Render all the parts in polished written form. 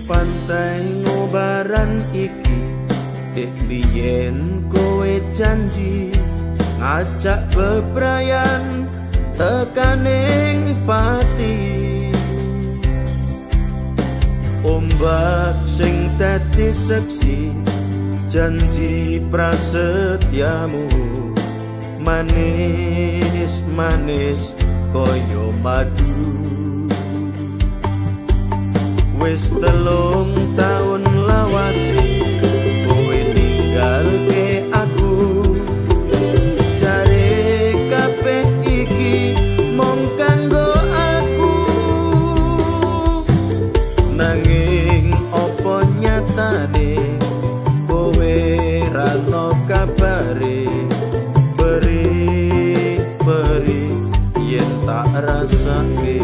pantai ngobaran iki biyen kowe janji ngajak bebrayan tekaning pati. Ombak sing dadi seksi janji prasetyamu, manis-manis koyo madu. Wis 3 taun lawase kowe ninggalke aku, jare kabeh iki mung kanggo aku. Nanging opo nyatane kowe ra ono kabare, beri yen tak rasake.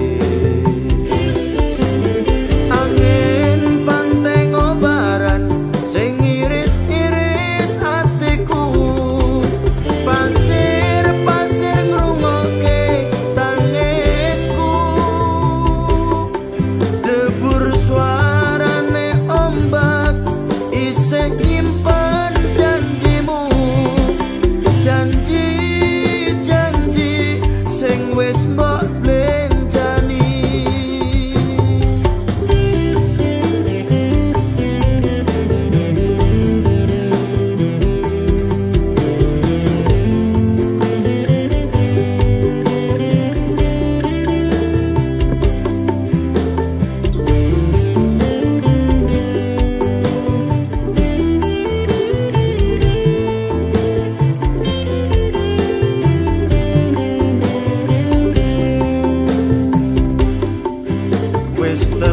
Wis 3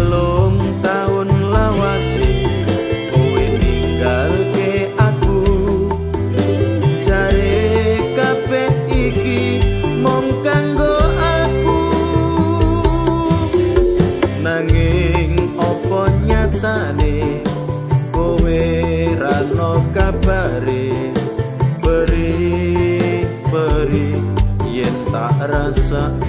taun lawase kowe ninggalke aku, jare kabeh iki mung kanggo aku. Nanging opo nyatane kowe ra ono kabare, beri yen tak rasake.